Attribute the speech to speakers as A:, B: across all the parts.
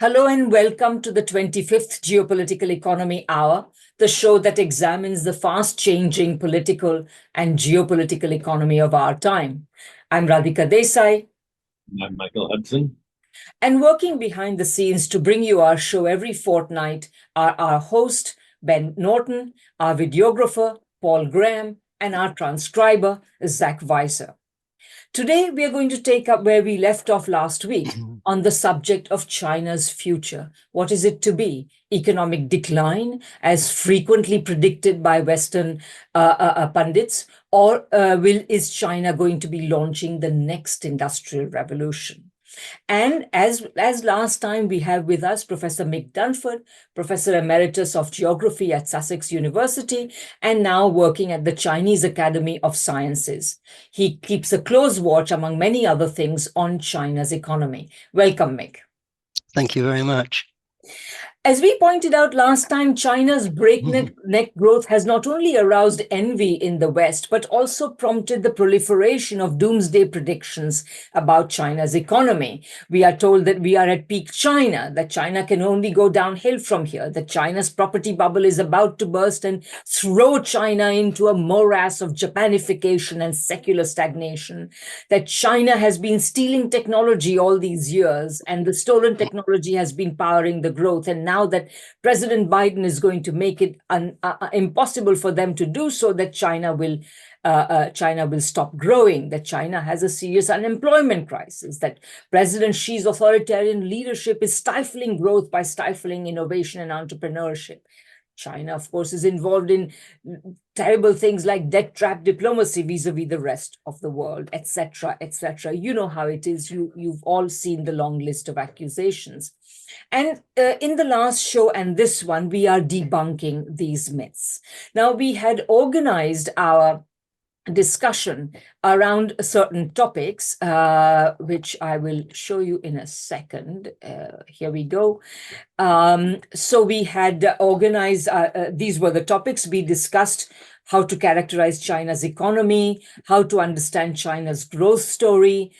A: Hello and welcome to the 25th Geopolitical Economy Hour, the show that examines the fast-changing political and geopolitical economy of our time. I'm Radhika Desai.
B: I'm Michael Hudson.
A: And working behind the scenes to bring you our show every fortnight are our host, Ben Norton, our videographer, Paul Graham, and our transcriber, Zach Weiser. Today, we are going to take up where we left off last week on the subject of China's future. What is it to be? Economic decline, as frequently predicted by Western pundits, or is China going to be launching the next industrial revolution? And as last time, we have with us Professor Mick Dunford, Professor Emeritus of Geography at Sussex University, and now working at the Chinese Academy of Sciences. He keeps a close watch, among many other things, on China's economy. Welcome, Mick.
C: Thank you very much.
A: As we pointed out last time, China's breakneck growth has not only aroused envy in the West, but also prompted the proliferation of doomsday predictions about China's economy. We are told that we are at peak China, that China can only go downhill from here, that China's property bubble is about to burst and throw China into a morass of Japanification and secular stagnation, that China has been stealing technology all these years, and the stolen technology has been powering the growth. And now that President Biden is going to make it impossible for them to do so, that China will stop growing, that China has a serious unemployment crisis, that President Xi's authoritarian leadership is stifling growth by stifling innovation and entrepreneurship. China, of course, is involved in terrible things like debt trap diplomacy vis-a-vis the rest of the world, etc., etc. You know how it is. You've all seen the long list of accusations. And in the last show and this one, we are debunking these myths. Now, we had organized our discussion around certain topics, which I will show you in a second. Here we go. So we had organized, these were the topics we discussed: how to characterize China's economy, how to understand China's growth story.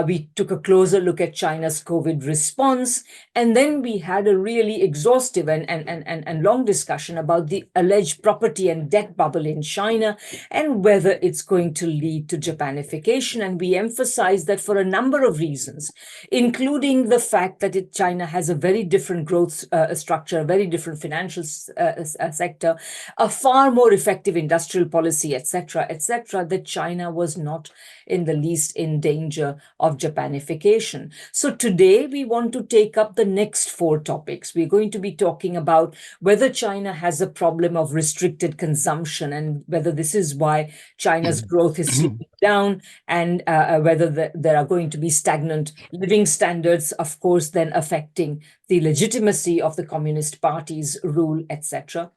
A: We took a closer look at China's COVID response, and then we had a really exhaustive and long discussion about the alleged property and debt bubble in China and whether it's going to lead to Japanification. And we emphasized that for a number of reasons, including the fact that China has a very different growth structure, a very different financial sector, a far more effective industrial policy, etc., etc., that China was not in the least in danger of Japanification. So today we want to take up the next four topics. We're going to be talking about whether China has a problem of restricted consumption and whether this is why China's growth is slowing down, and whether there are going to be stagnant living standards, of course, then affecting the legitimacy of the Communist Party's rule, etc.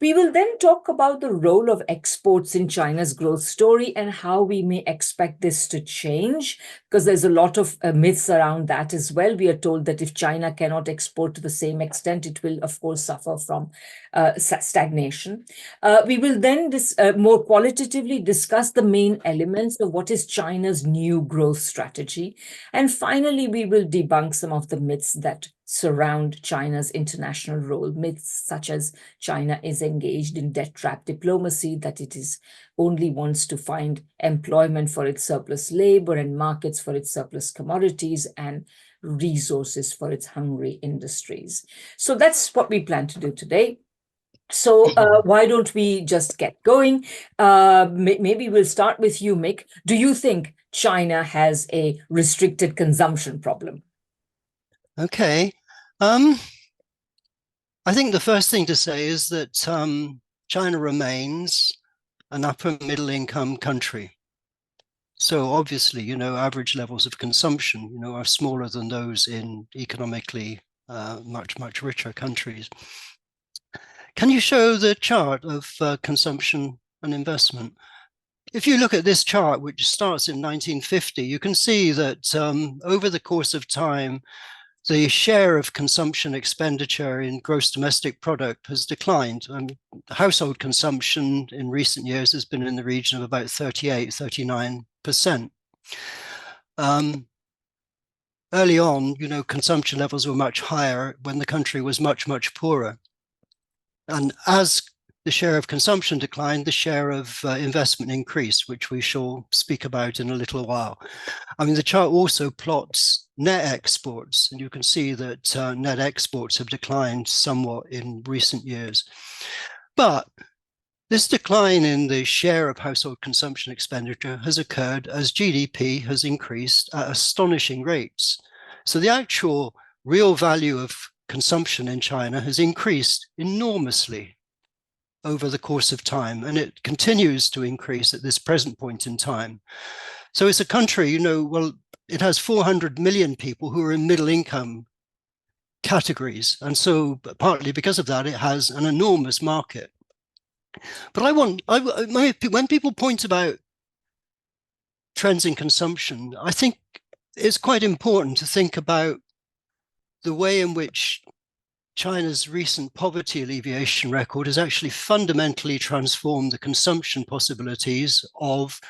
A: We will then talk about the role of exports in China's growth story and how we may expect this to change, because there's a lot of myths around that as well. We are told that if China cannot export to the same extent, it will, of course, suffer from stagnation. We will then more qualitatively discuss the main elements of what is China's new growth strategy. And finally, we will debunk some of the myths that surround China's international role, myths such as China is engaged in debt trap diplomacy, that it is only wants to find employment for its surplus labor and markets for its surplus commodities and resources for its hungry industries. So that's what we plan to do today. So why don't we just get going? Maybe we'll start with you, Mick. Do you think China has a restricted consumption problem?
C: Okay. I think the first thing to say is that China remains an upper middle income country. So obviously, average levels of consumption, are smaller than those in economically much, much richer countries. Can you show the chart of consumption and investment? If you look at this chart, which starts in 1950, you can see that over the course of time, the share of consumption expenditure in gross domestic product has declined. Household consumption in recent years has been in the region of about 38, 39%. early on, consumption levels were much higher when the country was much, much poorer. And as the share of consumption declined, the share of investment increased, which we shall speak about in a little while. I mean, the chart also plots net exports, and you can see that net exports have declined somewhat in recent years. But this decline in the share of household consumption expenditure has occurred as GDP has increased at astonishing rates. So the actual real value of consumption in China has increased enormously over the course of time, and it continues to increase at this present point in time. So it's a country, well, it has 400 million people who are in middle income categories. And so partly because of that, it has an enormous market. But when people point about trends in consumption, I think it's quite important to think about the way in which China's recent poverty alleviation record has actually fundamentally transformed the consumption possibilities of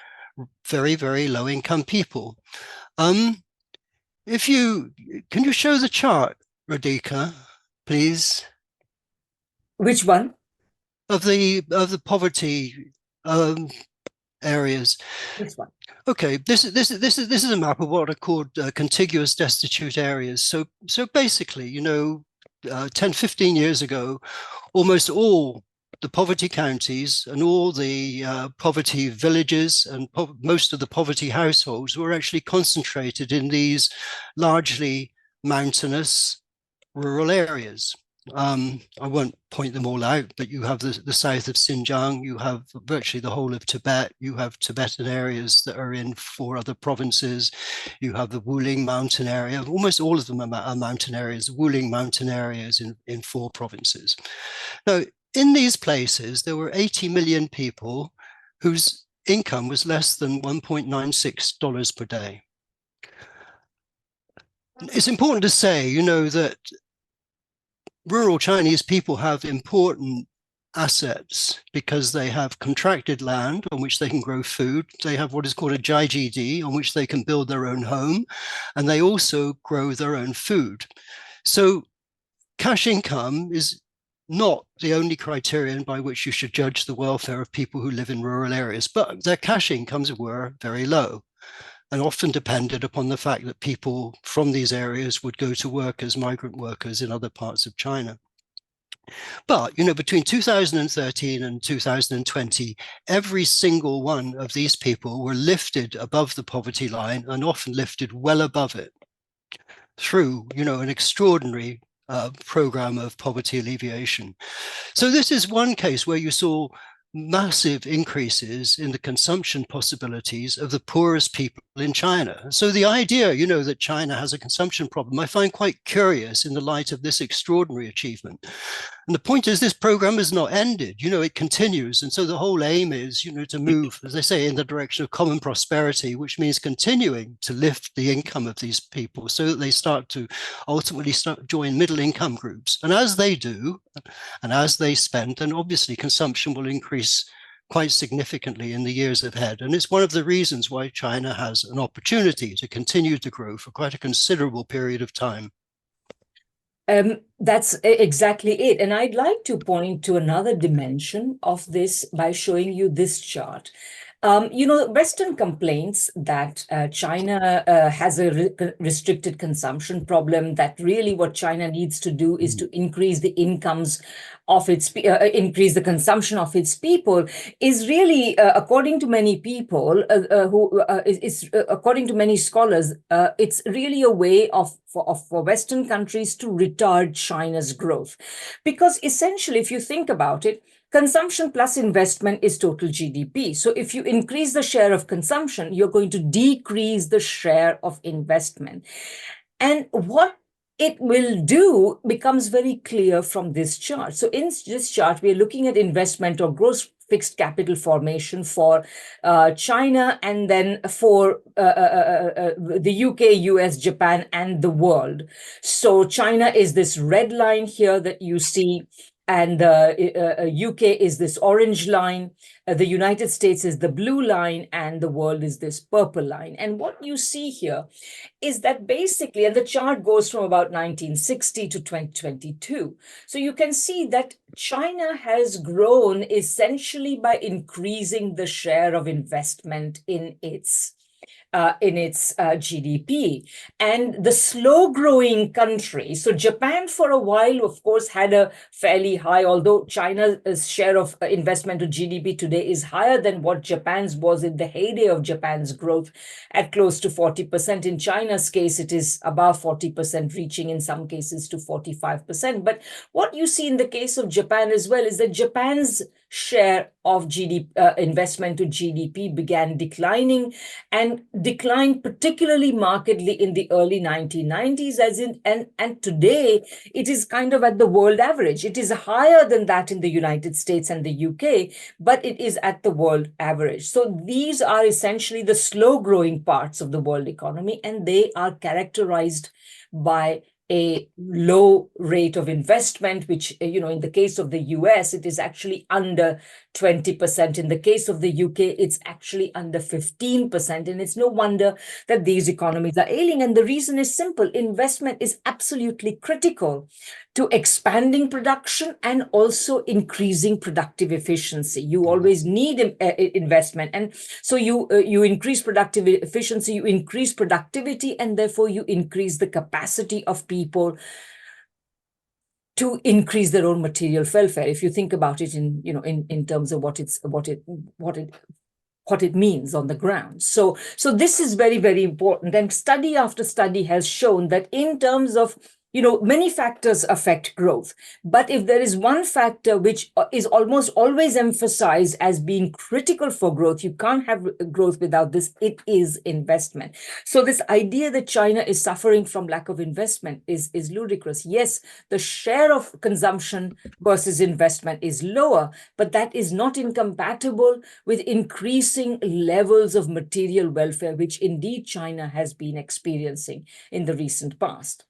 C: very, very low income people. Can you show the chart, Radhika, please?
A: Which one?
C: Of the poverty areas.
A: This one.
C: Okay, this is a map of what are called contiguous destitute areas. So basically, 10, 15 years ago, almost all the poverty counties and all the poverty villages and most of the poverty households were actually concentrated in these largely mountainous rural areas. I won't point them all out, but you have the south of Xinjiang, you have virtually the whole of Tibet, you have Tibetan areas that are in 4 other provinces, you have the Wuling mountain area, almost all of them are mountain areas, Wuling mountain areas in 4 provinces. Now, in these places, there were 80 million people whose income was less than $1.96 per day. It's important to say, that rural Chinese people have important assets because they have contracted land on which they can grow food. They have what is called a JIGD on which they can build their own home, and they also grow their own food. So cash income is not the only criterion by which you should judge the welfare of people who live in rural areas, but their cash incomes were very low and often depended upon the fact that people from these areas would go to work as migrant workers in other parts of China. But, between 2013 and 2020, every single one of these people were lifted above the poverty line and often lifted well above it through, an extraordinary program of poverty alleviation. So this is one case where you saw massive increases in the consumption possibilities of the poorest people in China. So the idea, that China has a consumption problem, I find quite curious in the light of this extraordinary achievement. And the point is, this program has not ended, it continues. And so the whole aim is, to move, as they say, in the direction of common prosperity, which means continuing to lift the income of these people so that they ultimately join middle income groups. And as they do, and as they spend, then obviously consumption will increase quite significantly in the years ahead. And it's one of the reasons why China has an opportunity to continue to grow for quite a considerable period of time.
A: That's exactly it. And I'd like to point to another dimension of this by showing you this chart. Western complaints that China has a restricted consumption problem, that really what China needs to do is to increase the incomes of increase the consumption of its people, is really, according to many people, according to many scholars, it's really a way for Western countries to retard China's growth. Because essentially, if you think about it, consumption plus investment is total GDP. So if you increase the share of consumption, you're going to decrease the share of investment. And what it will do becomes very clear from this chart. So in this chart, we're looking at investment or gross fixed capital formation for China, and then for the UK, US, Japan, and the world. So China is this red line here that you see. and the UK is this orange line, the United States is the blue line, and the world is this purple line. And what you see here is that basically, and the chart goes from about 1960 to 2022. So you can see that China has grown essentially by increasing the share of investment in its GDP. And the slow growing country, so Japan for a while, of course, had a fairly high, although China's share of investment to GDP today is higher than what Japan's was in the heyday of Japan's growth at close to 40%. In China's case, it is above 40%, reaching in some cases to 45%. But what you see in the case of Japan as well is that Japan's share of investment to GDP began declining, and declined particularly markedly in the early 1990s, and today it is kind of at the world average. It is higher than that in the United States and the UK, but it is at the world average. So these are essentially the slow growing parts of the world economy, and they are characterized by a low rate of investment, which, in the case of the US, it is actually under 20%. In the case of the UK, it's actually under 15%. And it's no wonder that these economies are ailing. And the reason is simple. Investment is absolutely critical to expanding production and also increasing productive efficiency. You always need investment. And so you increase productive efficiency, you increase productivity, and therefore you increase the capacity of people to increase their own material welfare. If you think about it in terms of what it means on the ground. So this is very, very important. And study after study has shown that in terms of many factors affect growth. But if there is one factor which is almost always emphasized as being critical for growth, you can't have growth without this, it is investment. So this idea that China is suffering from lack of investment is ludicrous. Yes, the share of consumption versus investment is lower, but that is not incompatible with increasing levels of material welfare, which indeed China has been experiencing in the recent past.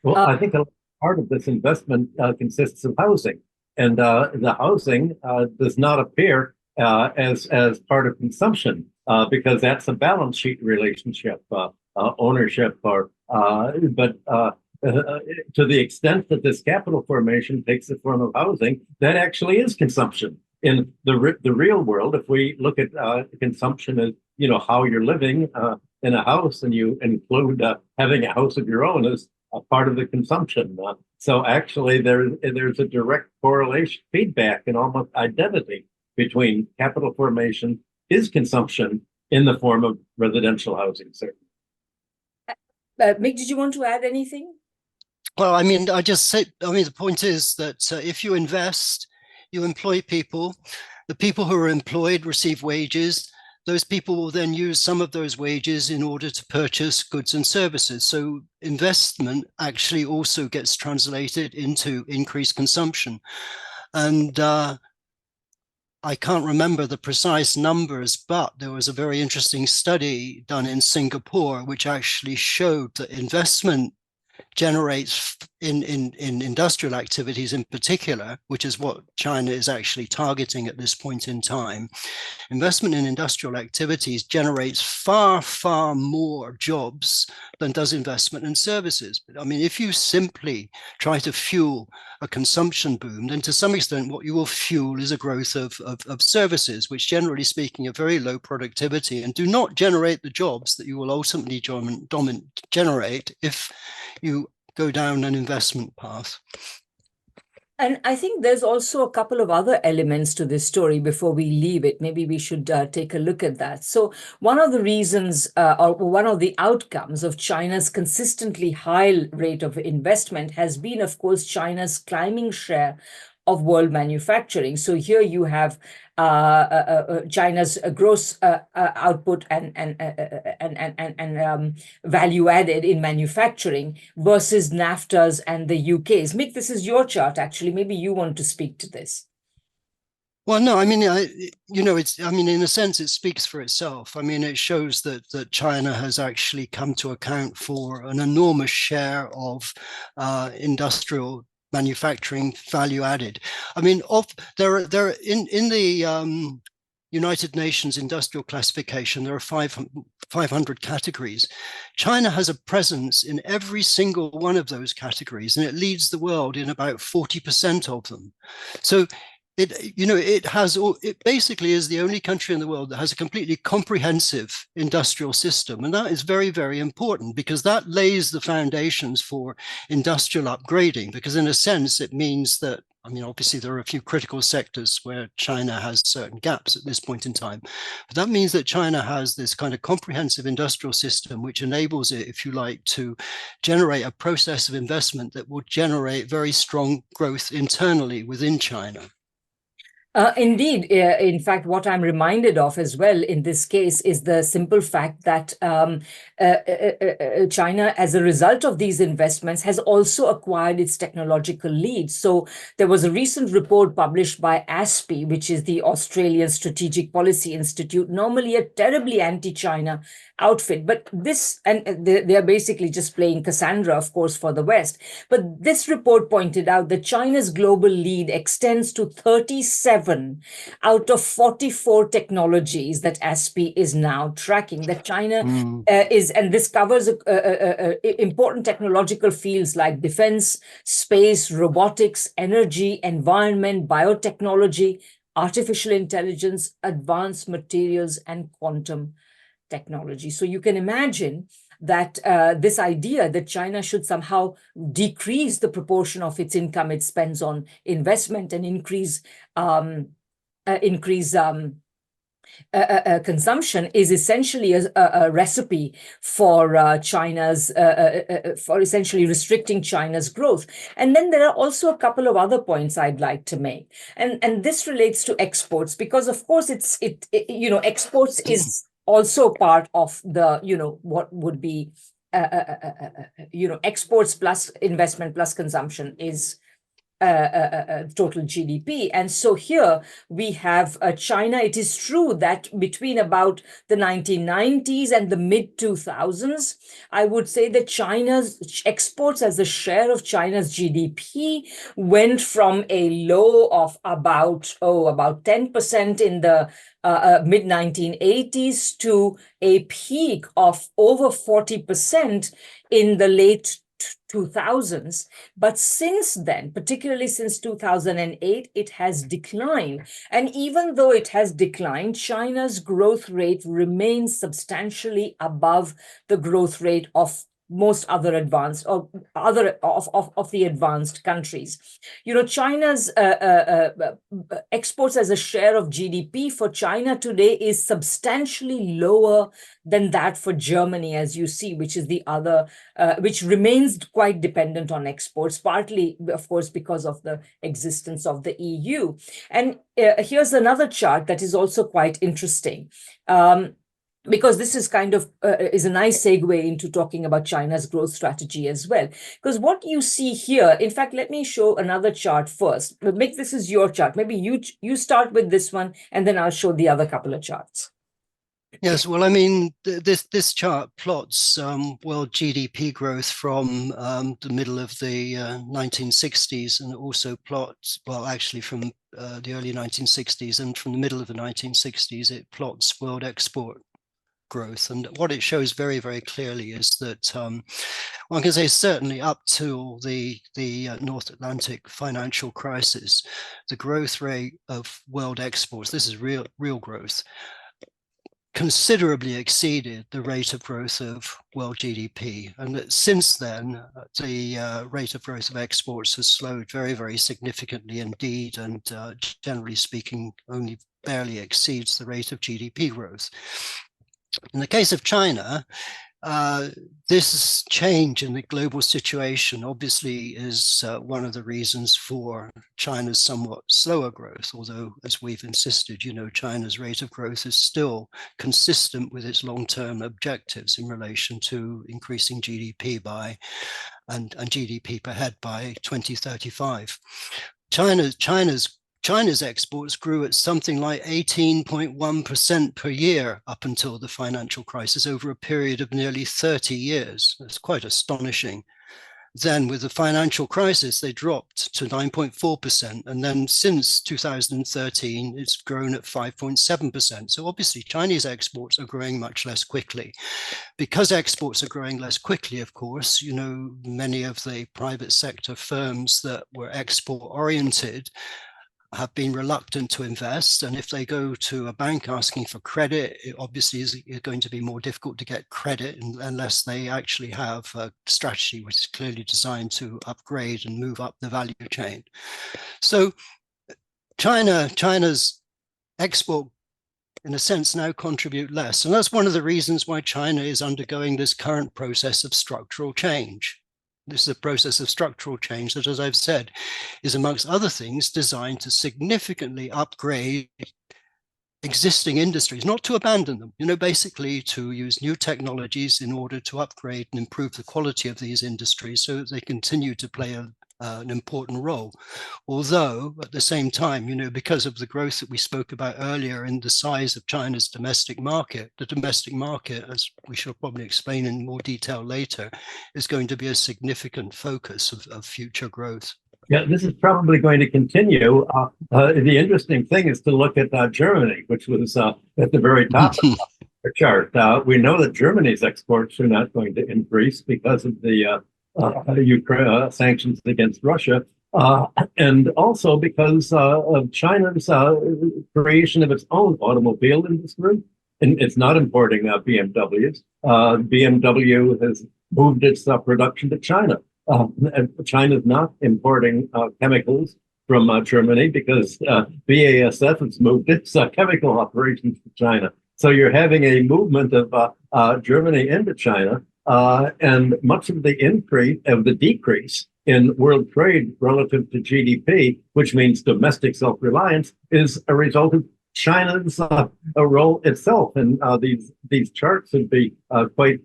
B: Well, I think a part of this investment consists of housing, and the housing does not appear as part of consumption because that's a balance sheet relationship, ownership, but to the extent that this capital formation takes the form of housing, that actually is consumption. In the real world, if we look at consumption as how you're living in a house, and you include having a house of your own as a part of the consumption. So actually, there's a direct correlation, feedback, and almost identity between capital formation is consumption in the form of residential housing. Certainly.
A: Mick, did you want to add anything?
C: Well, the point is that if you invest, you employ people. The people who are employed receive wages. Those people will then use some of those wages in order to purchase goods and services. So investment actually also gets translated into increased consumption. And I can't remember the precise numbers, but there was a very interesting study done in Singapore, which actually showed that investment generates in industrial activities in particular, which is what China is actually targeting at this point in time. Investment in industrial activities generates far, far more jobs than does investment in services. I mean, if you simply try to fuel a consumption boom, then to some extent what you will fuel is a growth of services, which generally speaking are very low productivity and do not generate the jobs that you will ultimately generate if you go down an investment path.
A: And I think there's also a couple of other elements to this story before we leave it. Maybe we should take a look at that. So one of the reasons or one of the outcomes of China's consistently high rate of investment has been, of course, China's climbing share of world manufacturing. So here you have China's gross output and value added in manufacturing versus NAFTA's and the UK's. Mick, this is your chart, actually. Maybe you want to speak to this.
C: Well, no, I mean, in a sense, it speaks for itself. I mean, it shows that China has actually come to account for an enormous share of industrial manufacturing value added. I mean, there are in the United Nations industrial classification, there are 500 categories. China has a presence in every single one of those categories, and it leads the world in about 40% of them. So it basically is the only country in the world that has a completely comprehensive industrial system. And that is very, very important, because that lays the foundations for industrial upgrading, because in a sense, it means that, I mean, obviously there are a few critical sectors where China has certain gaps at this point in time, but that means that China has this kind of comprehensive industrial system, which enables it, if you like, to generate a process of investment that will generate very strong growth internally within China.
A: Indeed. In fact, what I'm reminded of as well in this case is the simple fact that China, as a result of these investments, has also acquired its technological lead. So there was a recent report published by ASPI, which is the Australian Strategic Policy Institute, normally a terribly anti-China outfit. But this, and they are basically just playing Cassandra, of course, for the West. But this report pointed out that China's global lead extends to 37 out of 44 technologies that ASPI is now tracking, that China is, and this covers important technological fields like defense, space, robotics, energy, environment, biotechnology, artificial intelligence, advanced materials, and quantum technology. So you can imagine that this idea that China should somehow decrease the proportion of its income it spends on investment and increase consumption is essentially a recipe for China's, for essentially restricting China's growth. And then there are also a couple of other points I'd like to make, and this relates to exports, because of course exports is also part of the what would be exports plus investment plus consumption is total GDP. And so here we have China. It is true that between about the 1990s and the mid-2000s, I would say that China's exports as a share of China's GDP went from a low of about 10% in the mid-1980s to a peak of over 40% in the late 2000s. But since then, particularly since 2008, it has declined. And even though it has declined, China's growth rate remains substantially above the growth rate of most other advanced or other of the advanced countries. China's exports as a share of GDP for China today is substantially lower than that for Germany, as you see, which is the other, which remains quite dependent on exports, partly, of course, because of the existence of the EU. And here's another chart that is also quite interesting. Because this is kind of is a nice segue into talking about China's growth strategy as well. Because what you see here, in fact, let me show another chart first. Mick, this is your chart. Maybe you start with this one, and then I'll show the other couple of charts.
C: Yes, well, I mean, this chart plots world GDP growth from the middle of the 1960s, and it also plots, well, actually from the early 1960s, and from the middle of the 1960s, it plots world export growth. And what it shows very, very clearly is that one can say certainly up to the North Atlantic financial crisis, the growth rate of world exports, this is real growth, considerably exceeded the rate of growth of world GDP. And that since then, the rate of growth of exports has slowed very, very significantly indeed, and generally speaking, only barely exceeds the rate of GDP growth. In the case of China, this change in the global situation obviously is one of the reasons for China's somewhat slower growth, although, as we've insisted, China's rate of growth is still consistent with its long-term objectives in relation to increasing GDP by and GDP per head by 2035. China's exports grew at something like 18.1% per year up until the financial crisis over a period of nearly 30 years. That's quite astonishing. Then with the financial crisis, they dropped to 9.4%. And then since 2013, it's grown at 5.7%. So obviously Chinese exports are growing much less quickly. Because exports are growing less quickly, of course, you know, many of the private sector firms that were export oriented have been reluctant to invest. And if they go to a bank asking for credit, it obviously is going to be more difficult to get credit unless they actually have a strategy which is clearly designed to upgrade and move up the value chain. So China's export, in a sense, now contribute less. And that's one of the reasons why China is undergoing this current process of structural change. This is a process of structural change that, as I've said, is amongst other things designed to significantly upgrade existing industries, not to abandon them, you know, basically to use new technologies in order to upgrade and improve the quality of these industries so that they continue to play an important role. Although at the same time, you know, because of the growth that we spoke about earlier in the size of China's domestic market, the domestic market, as we shall probably explain in more detail later, is going to be a significant focus of future growth.
B: Yeah, this is probably going to continue. The interesting thing is to look at Germany, which was at the very top of the chart. We know that Germany's exports are not going to increase because of the Ukraine sanctions against Russia, and also because of China's creation of its own automobile industry. And it's not importing BMWs. BMW has moved its production to China. China's not importing chemicals from Germany because BASF has moved its chemical operations to China. So you're having a movement of Germany into China, and much of the decrease in world trade relative to GDP, which means domestic self-reliance, is a result of China's role itself. And these charts would be quite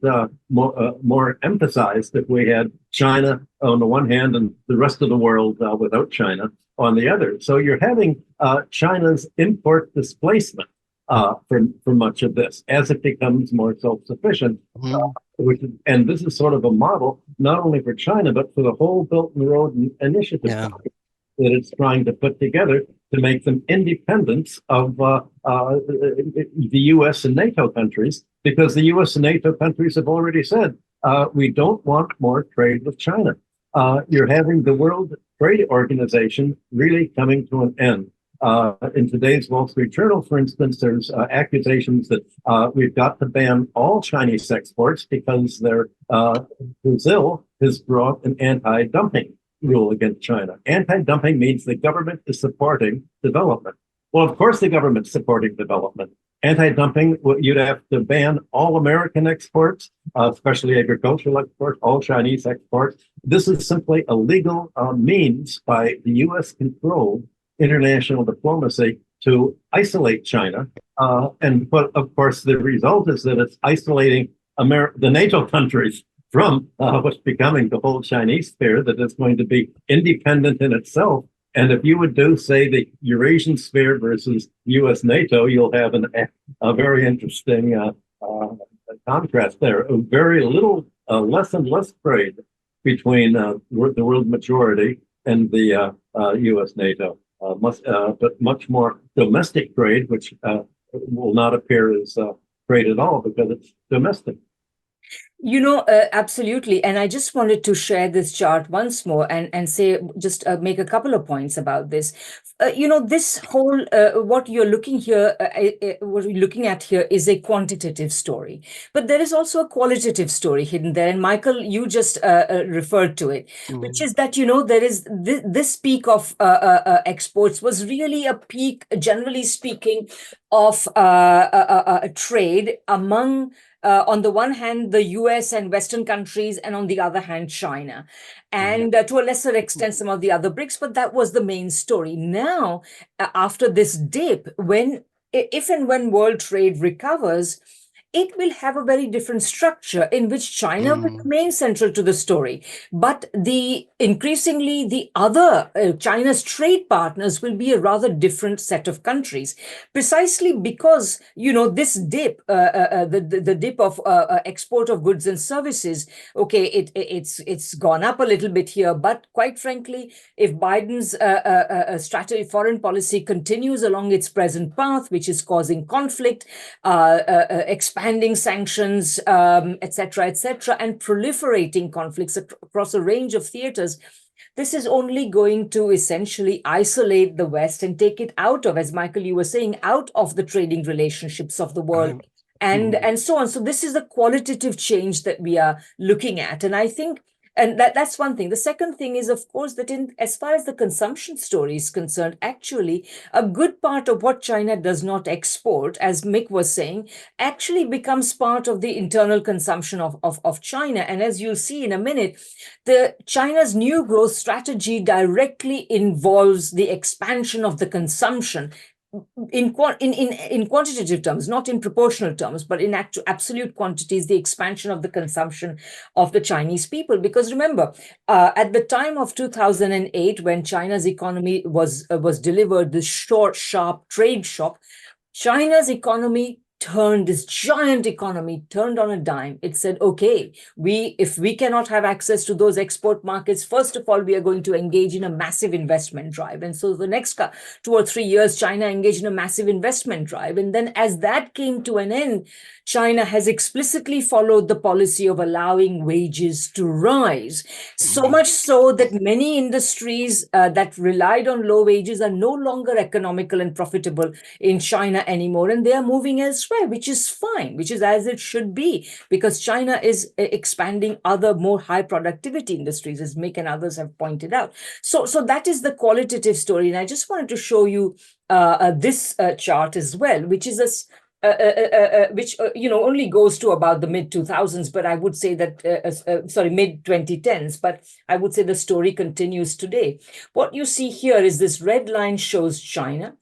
B: more emphasized if we had China on the one hand and the rest of the world without China on the other. So you're having China's import displacement for much of this as it becomes more self-sufficient. And this is sort of a model not only for China but for the whole Belt and Road Initiative that it's trying to put together to make them independent of the U.S. and NATO countries, because the U.S. and NATO countries have already said, we don't want more trade with China. You're having the World Trade Organization really coming to an end. In today's Wall Street Journal, for instance, there's accusations that we've got to ban all Chinese exports because Brazil has brought an anti-dumping rule against China. Anti-dumping means the government is supporting development. Well, of course the government's supporting development. Anti-dumping, you'd have to ban all American exports, especially agricultural exports, all Chinese exports. This is simply a legal means by the U.S.-controlled international diplomacy to isolate China. But of course, the result is that it's isolating the NATO countries from what's becoming the whole Chinese sphere that is going to be independent in itself. And if you would do, say, the Eurasian sphere versus U.S. NATO, you'll have a very interesting contrast there. Very little, less and less trade between the world majority and the U.S. NATO. But much more domestic trade, which will not appear as trade at all because it's domestic.
A: You know, absolutely. And I just wanted to share this chart once more and say, just make a couple of points about this. You know, this whole, what you're looking at here is a quantitative story, but there is also a qualitative story hidden there. And Michael, you just referred to it, which is that, you know, there is this peak of exports was really a peak, generally speaking, of trade among on the one hand, the US and Western countries, and on the other hand, China. And to a lesser extent, some of the other BRICS, but that was the main story. Now, after this dip, if and when world trade recovers, it will have a very different structure in which China will remain central to the story. But increasingly, the other China's trade partners will be a rather different set of countries, precisely because, this dip, the dip of export of goods and services, okay, it's gone up a little bit here, but quite frankly, if Biden's strategy, foreign policy continues along its present path, which is causing conflict, expanding sanctions, etc., and proliferating conflicts across a range of theaters, this is only going to essentially isolate the West and take it out of, as Michael, you were saying, out of the trading relationships of the world. And so on. So this is the qualitative change that we are looking at. And I think, and that's one thing. The second thing is, of course, that as far as the consumption story is concerned, actually, a good part of what China does not export, as Mick was saying, actually becomes part of the internal consumption of China. And as you'll see in a minute, China's new growth strategy directly involves the expansion of the consumption in quantitative terms, not in proportional terms, but in absolute quantities, the expansion of the consumption of the Chinese people. Because remember, at the time of 2008, when China's economy was delivered this short, sharp trade shock, China's economy this giant economy turned on a dime. It said, okay, if we cannot have access to those export markets, first of all, we are going to engage in a massive investment drive. And so the next 2 or 3 years, China engaged in a massive investment drive. And then as that came to an end, China has explicitly followed the policy of allowing wages to rise, so much so that many industries that relied on low wages are no longer economical and profitable in China anymore, and they are moving elsewhere, which is fine, which is as it should be, because China is expanding other more high productivity industries, as Mick and others have pointed out. So that is the qualitative story, and I just wanted to show you this chart as well, which is which only goes to about the mid 2000s, but I would say that mid 2010s, but I would say the story continues today. What you see here is this red line shows China.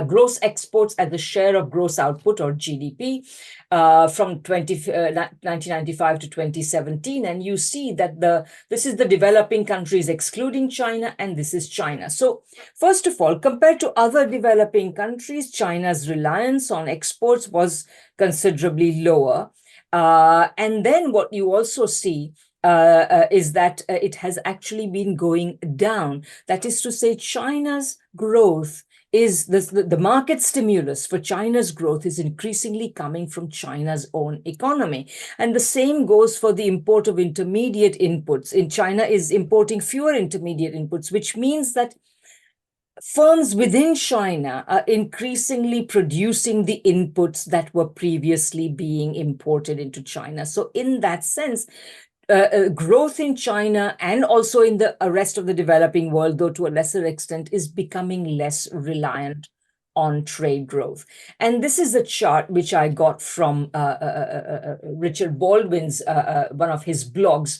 A: Gross exports as the share of gross output, or GDP, from 1995 to 2017. And you see that this is the developing countries excluding China, and this is China. So first of all, compared to other developing countries, China's reliance on exports was considerably lower. And then what you also see is that it has actually been going down. That is to say, China's growth is the market stimulus for China's growth is increasingly coming from China's own economy. And the same goes for the import of intermediate inputs. In China is importing fewer intermediate inputs, which means that firms within China are increasingly producing the inputs that were previously being imported into China. So in that sense, growth in China and also in the rest of the developing world, though to a lesser extent, is becoming less reliant on trade growth. And this is a chart which I got from Richard Baldwin's, one of his blogs.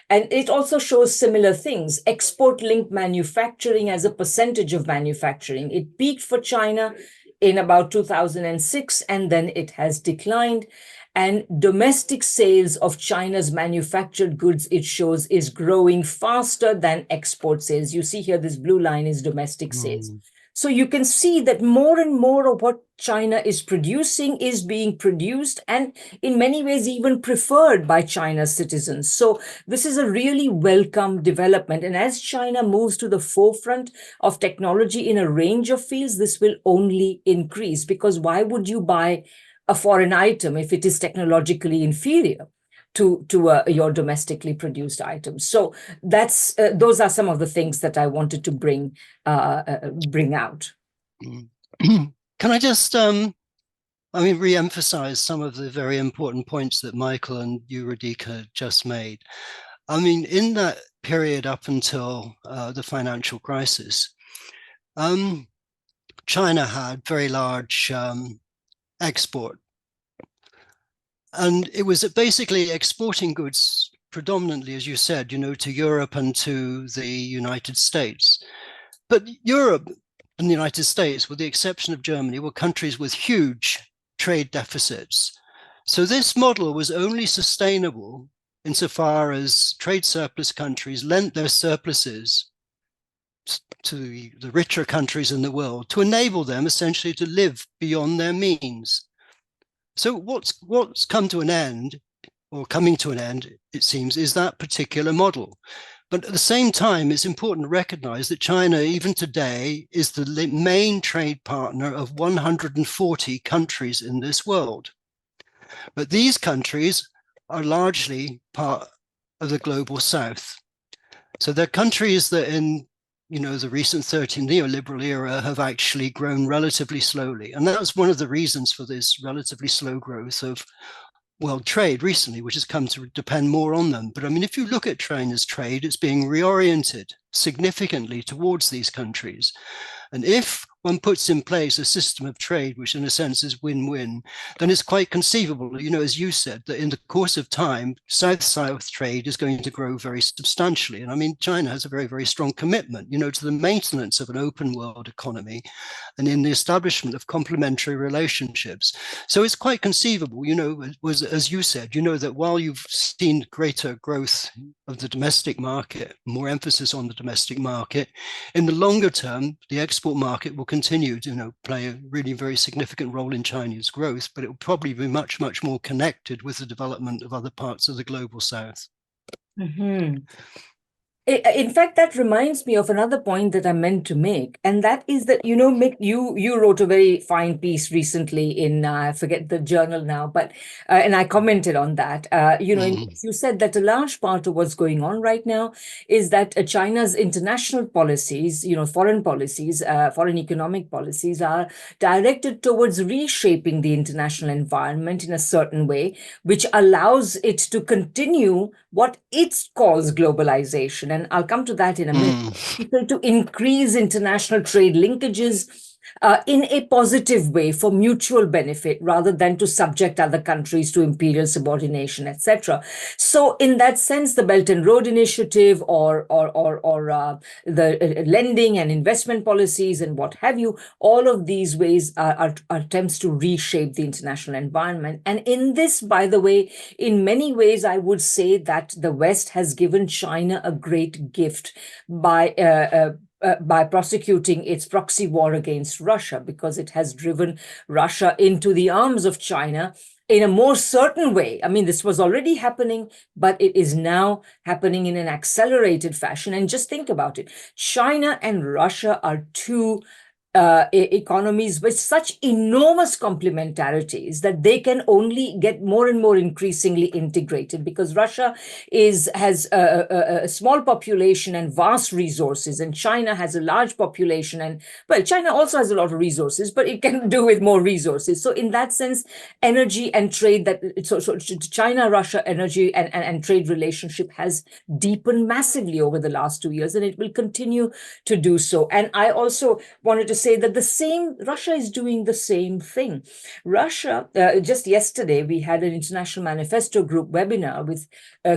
A: And it also shows similar things. Export-linked manufacturing as a percentage of manufacturing. It peaked for China in about 2006, and then it has declined. And domestic sales of China's manufactured goods, it shows, is growing faster than export sales. You see here, this blue line is domestic sales. So you can see that more and more of what China is producing is being produced and in many ways even preferred by China's citizens. So this is a really welcome development. And as China moves to the forefront of technology in a range of fields, this will only increase, because why would you buy a foreign item if it is technologically inferior to your domestically produced items? So that's those are some of the things that I wanted to bring out.
C: Can I just re-emphasize some of the very important points that Michael and you, Radhika, just made? I mean, in that period up until the financial crisis, China had very large export. And it was basically exporting goods predominantly, as you said, to Europe and to the United States. But Europe and the United States, with the exception of Germany, were countries with huge trade deficits. So this model was only sustainable insofar as trade surplus countries lent their surpluses to the richer countries in the world to enable them essentially to live beyond their means. So what's come to an end, or coming to an end, it seems, is that particular model. But at the same time, it's important to recognize that China, even today, is the main trade partner of 140 countries in this world. But these countries are largely part of the global south. So they're countries that in the recent 30 neoliberal era have actually grown relatively slowly. And that's one of the reasons for this relatively slow growth of world trade recently, which has come to depend more on them. But I mean, if you look at China's trade, it's being reoriented significantly towards these countries. And if one puts in place a system of trade, which in a sense is win-win, then it's quite conceivable, as you said, that in the course of time, South-South trade is going to grow very substantially. And I mean, China has a very, very strong commitment, to the maintenance of an open world economy and in the establishment of complementary relationships. So it's quite conceivable, as you said, that while you've seen greater growth of the domestic market, more emphasis on the domestic market, in the longer term, the export market will continue to play a really very significant role in Chinese growth, but it will probably be much, much more connected with the development of other parts of the global south.
A: Mm-hmm. In fact, that reminds me of another point that I meant to make, and that is that, Mick, you wrote a very fine piece recently in, I forget the journal now, but, and I commented on that, you said that a large part of what's going on right now is that China's international policies, foreign policies, foreign economic policies are directed towards reshaping the international environment in a certain way, which allows it to continue what it calls globalization. And I'll come to that in a minute. People to increase international trade linkages in a positive way for mutual benefit rather than to subject other countries to imperial subordination, etc. So in that sense, the Belt and Road Initiative or the lending and investment policies and what have you, all of these ways are attempts to reshape the international environment. And in this, by the way, in many ways, I would say that the West has given China a great gift by prosecuting its proxy war against Russia, because it has driven Russia into the arms of China in a more certain way. I mean, this was already happening, but it is now happening in an accelerated fashion. And just think about it. China and Russia are two economies with such enormous complementarities that they can only get more and more increasingly integrated, because Russia has a small population and vast resources, and China has a large population, and well, China also has a lot of resources, but it can do with more resources. So in that sense, energy and trade, so China-Russia energy and trade relationship has deepened massively over the last 2 years, and it will continue to do so. And I also wanted to say that Russia is doing the same thing. Russia, just yesterday, we had an International Manifesto Group webinar with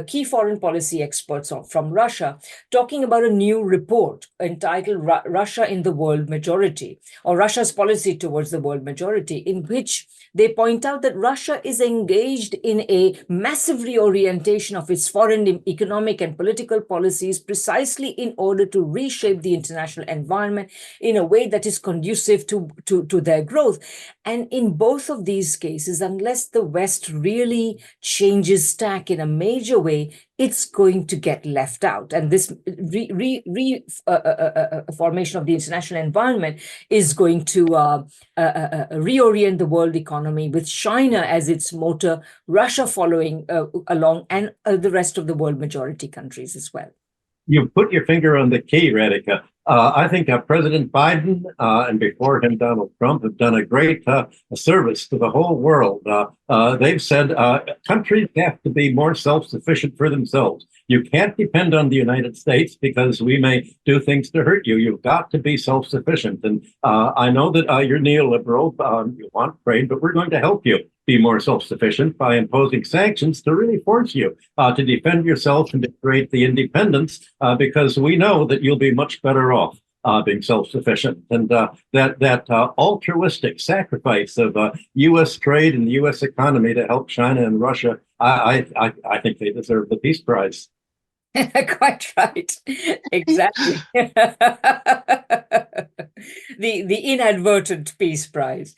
A: key foreign policy experts from Russia talking about a new report entitled Russia in the World Majority, or Russia's Policy Towards the World Majority, in which they point out that Russia is engaged in a massive reorientation of its foreign economic and political policies precisely in order to reshape the international environment in a way that is conducive to their growth. And in both of these cases, unless the West really changes tack in a major way, it's going to get left out. And this formation of the international environment is going to reorient the world economy with China as its motor, Russia following along, and the rest of the world majority countries as well.
B: You put your finger on the key, Radhika. I think President Biden and before him Donald Trump have done a great service to the whole world. They've said countries have to be more self-sufficient for themselves. You can't depend on the United States because we may do things to hurt you. You've got to be self-sufficient. And I know that you're neoliberal, you want trade, but we're going to help you be more self-sufficient by imposing sanctions to really force you to defend yourself and to create the independence, because we know that you'll be much better off. being self-sufficient. And that altruistic sacrifice of U.S. trade and the U.S. economy to help China and Russia, I think they deserve the Peace Prize.
A: Quite right. Exactly. The inadvertent Peace Prize.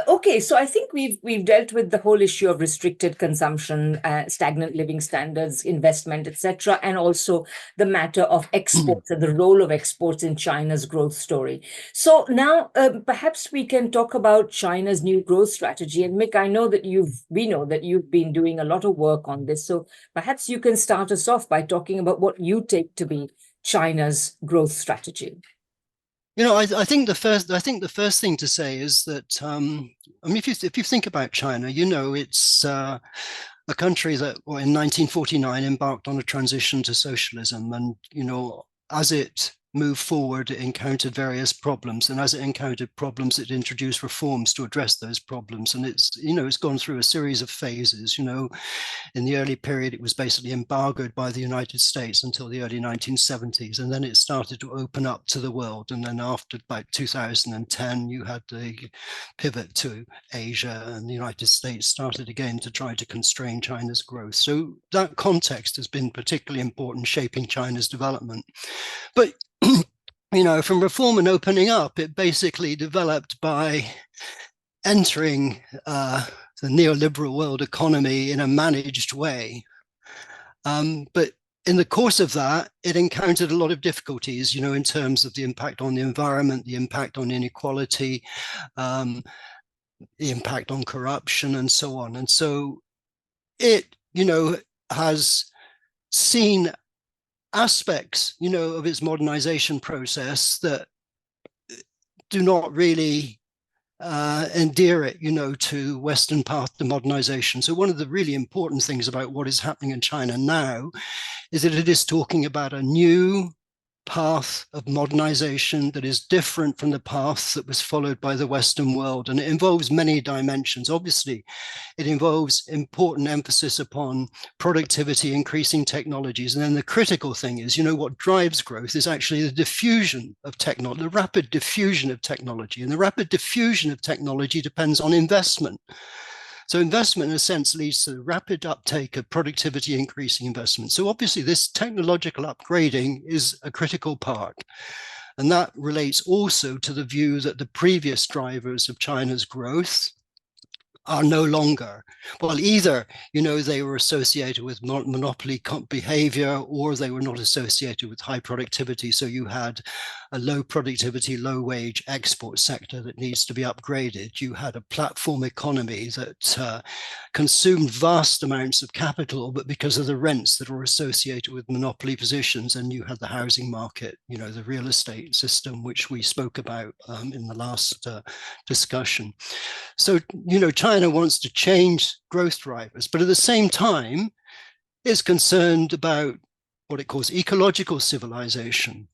A: Okay, so I think we've dealt with the whole issue of restricted consumption, stagnant living standards, investment, etc., and also the matter of exports and the role of exports in China's growth story. So now perhaps we can talk about China's new growth strategy. And Mick, we know that you've been doing a lot of work on this. So perhaps you can start us off by talking about what you take to be China's growth strategy.
C: I think the first thing to say is that if you think about China, it's a country that in 1949 embarked on a transition to socialism, and as it moved forward, it encountered various problems, and as it encountered problems, it introduced reforms to address those problems, and it's gone through a series of phases. In the early period, it was basically embargoed by the United States until the early 1970s, and then it started to open up to the world. And then after about 2010, you had the pivot to Asia, and the United States started again to try to constrain China's growth. So that context has been particularly important, shaping China's development. But from reform and opening up, it basically developed by entering the neoliberal world economy in a managed way. But in the course of that, it encountered a lot of difficulties, in terms of the impact on the environment, the impact on inequality, the impact on corruption, and so on. And so it, has seen aspects, of its modernization process that do not really endear it, to Western path to modernization. So one of the really important things about what is happening in China now is that it is talking about a new path of modernization that is different from the path that was followed by the Western world. And it involves many dimensions. Obviously, it involves important emphasis upon productivity, increasing technologies. And then the critical thing is, what drives growth is actually the diffusion of technology, the rapid diffusion of technology. And the rapid diffusion of technology depends on investment. So investment, in a sense, leads to the rapid uptake of productivity increasing investment. So obviously this technological upgrading is a critical part. And that relates also to the view that the previous drivers of China's growth are no longer, well, either, they were associated with monopoly behavior, or they were not associated with high productivity. So you had a low productivity, low wage export sector that needs to be upgraded. You had a platform economy that consumed vast amounts of capital, but because of the rents that were associated with monopoly positions, and you had the housing market, the real estate system, which we spoke about in the last discussion. So, China wants to change growth drivers, but at the same time is concerned about what it calls ecological civilization.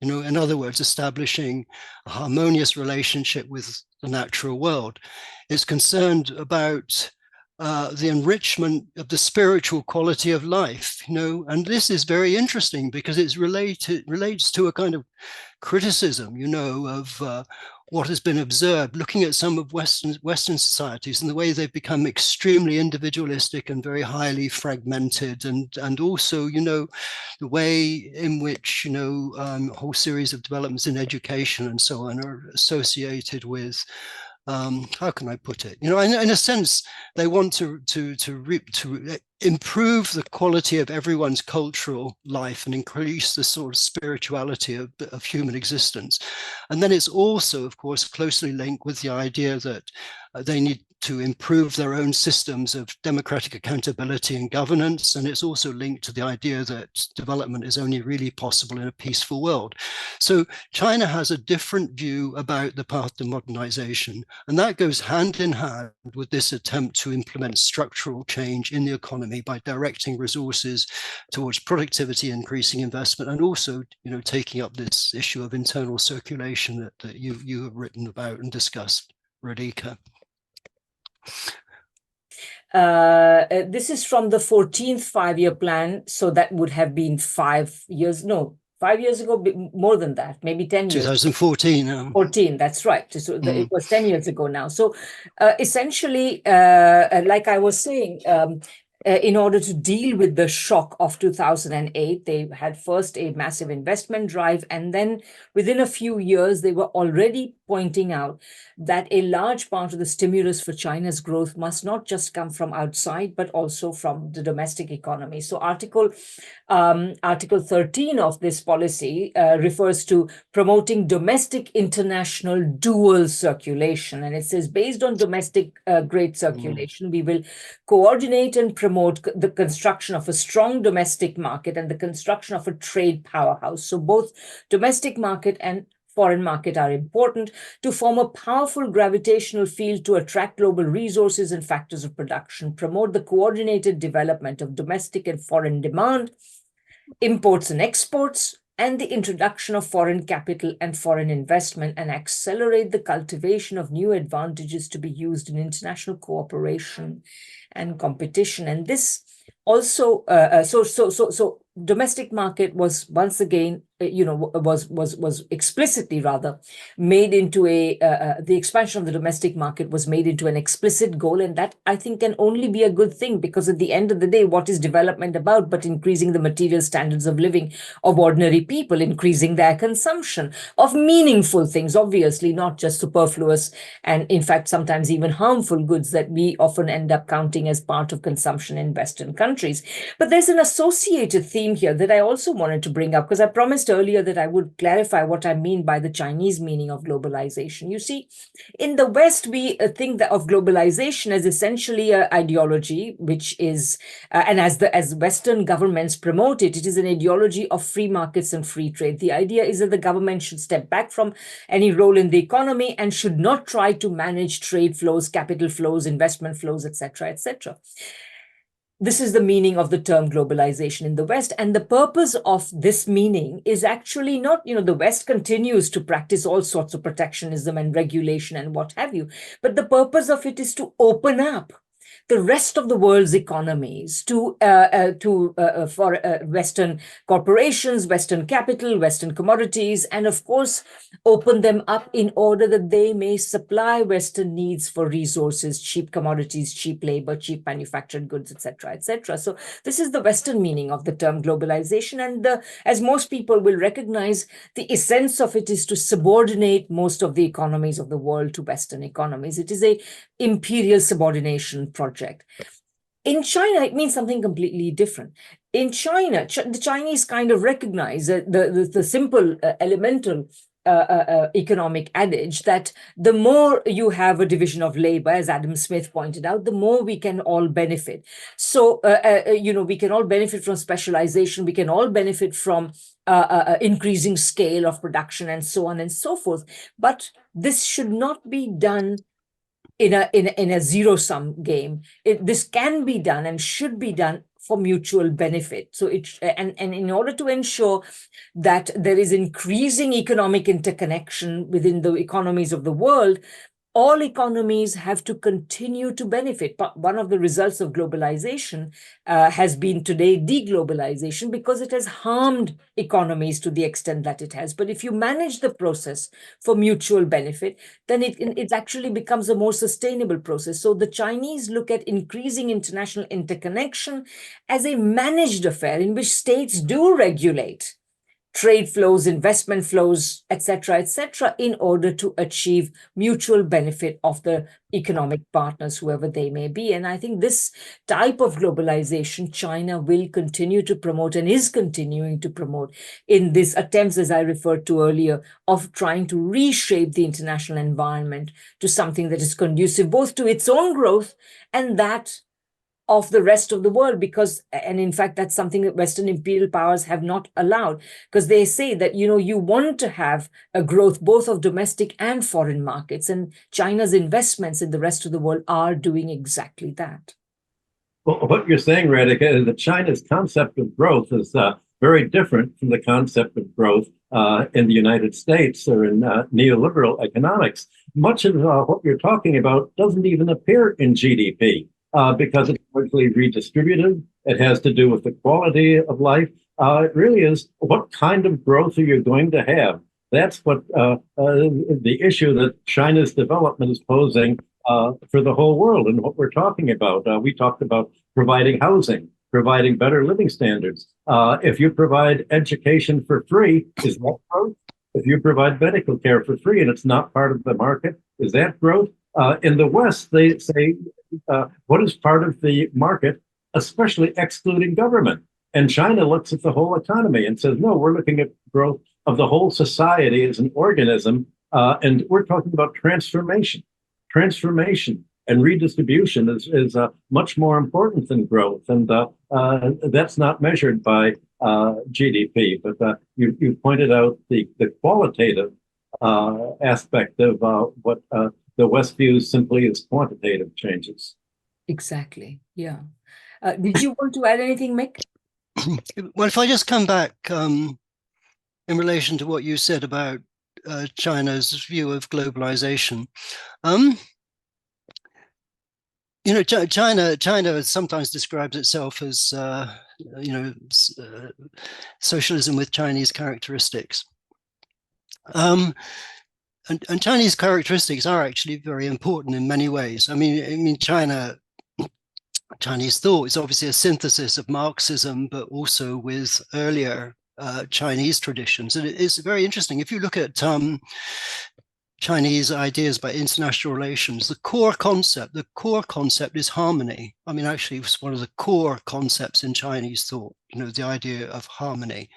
C: In other words, establishing a harmonious relationship with the natural world. It's concerned about the enrichment of the spiritual quality of life, and this is very interesting because it relates to a kind of criticism, of what has been observed, looking at some of Western societies and the way they've become extremely individualistic and very highly fragmented, and also, the way in which, a whole series of developments in education and so on are associated with how can I put it? In a sense, they want to improve the quality of everyone's cultural life and increase the sort of spirituality of human existence. And then it's also, of course, closely linked with the idea that they need to improve their own systems of democratic accountability and governance. And it's also linked to the idea that development is only really possible in a peaceful world. So China has a different view about the path to modernization. And that goes hand in hand with this attempt to implement structural change in the economy by directing resources towards productivity, increasing investment, and also, taking up this issue of internal circulation that you have written about and discussed, Radhika.
A: This is from the 14th five-year plan. So that would have been 5 years, no, 5 years ago, more than that, maybe 10 years.
C: 2014.
A: 14, that's right. So it was 10 years ago now. So essentially, like I was saying, in order to deal with the shock of 2008, they had first a massive investment drive, and then within a few years, they were already pointing out that a large part of the stimulus for China's growth must not just come from outside, but also from the domestic economy. So Article 13 of this policy refers to promoting domestic international dual circulation. And it says, based on domestic great circulation, we will coordinate and promote the construction of a strong domestic market and the construction of a trade powerhouse. So both domestic market and foreign market are important to form a powerful gravitational field to attract global resources and factors of production, promote the coordinated development of domestic and foreign demand, imports and exports, and the introduction of foreign capital and foreign investment, and accelerate the cultivation of new advantages to be used in international cooperation and competition. And this also, so domestic market was once again, was explicitly rather made into the expansion of the domestic market was made into an explicit goal. And that, I think, can only be a good thing, because at the end of the day, what is development about but increasing the material standards of living of ordinary people, increasing their consumption of meaningful things, obviously, not just superfluous and, in fact, sometimes even harmful goods that we often end up counting as part of consumption in Western countries. But there's an associated theme here that I also wanted to bring up, because I promised earlier that I would clarify what I mean by the Chinese meaning of globalization. You see, in the West, we think that of globalization as essentially an ideology, which is, and as Western governments promote it, it is an ideology of free markets and free trade. The idea is that the government should step back from any role in the economy and should not try to manage trade flows, capital flows, investment flows, etc., etc. This is the meaning of the term globalization in the West. And the purpose of this meaning is actually not, the West continues to practice all sorts of protectionism and regulation and what have you. But the purpose of it is to open up the rest of the world's economies for Western corporations, Western capital, Western commodities, and of course, open them up in order that they may supply Western needs for resources, cheap commodities, cheap labor, cheap manufactured goods, etc., etc. So this is the Western meaning of the term globalization. And as most people will recognize, the essence of it is to subordinate most of the economies of the world to Western economies. It is a imperial subordination project. In China, it means something completely different. In China, the Chinese kind of recognize the simple, elemental economic adage that the more you have a division of labor, as Adam Smith pointed out, the more we can all benefit. So, we can all benefit from specialization. We can all benefit from increasing scale of production and so on and so forth. But this should not be done in a zero-sum game. This can be done and should be done for mutual benefit. So and in order to ensure that there is increasing economic interconnection within the economies of the world, all economies have to continue to benefit. But one of the results of globalization has been today deglobalization, because it has harmed economies to the extent that it has. But if you manage the process for mutual benefit, then it actually becomes a more sustainable process. So the Chinese look at increasing international interconnection as a managed affair in which states do regulate trade flows, investment flows, etc., in order to achieve mutual benefit of the economic partners, whoever they may be. And I think this type of globalization, China will continue to promote and is continuing to promote in these attempts, as I referred to earlier, of trying to reshape the international environment to something that is conducive both to its own growth and that of the rest of the world, and in fact, that's something that Western imperial powers have not allowed, because they say that, you want to have a growth both of domestic and foreign markets, and China's investments in the rest of the world are doing exactly that.
B: Well, what you're saying, Radhika, is that China's concept of growth is very different from the concept of growth in the United States or in neoliberal economics. Much of what you're talking about doesn't even appear in GDP. Because it's largely redistributive. It has to do with the quality of life. It really is, what kind of growth are you going to have? That's what the issue that China's development is posing for the whole world, and what we're talking about. We talked about providing housing, providing better living standards. If you provide education for free, is that growth? If you provide medical care for free and it's not part of the market, is that growth? In the West, they say, what is part of the market, especially excluding government? And China looks at the whole economy and says, no, we're looking at growth of the whole society as an organism. And we're talking about transformation. Transformation and redistribution is much more important than growth. And that's not measured by GDP. But you pointed out the qualitative aspect of what the West views simply as quantitative changes.
A: Exactly. Yeah. Did you want to add anything, Mick?
C: Well, if I just come back in relation to what you said about China's view of globalization, China sometimes describes itself as socialism with Chinese characteristics. And Chinese characteristics are actually very important in many ways. I mean, Chinese thought is obviously a synthesis of Marxism, but also with earlier Chinese traditions. And it's very interesting. If you look at Chinese ideas about international relations, the core concept is harmony. I mean, actually, it's one of the core concepts in Chinese thought, the idea of harmony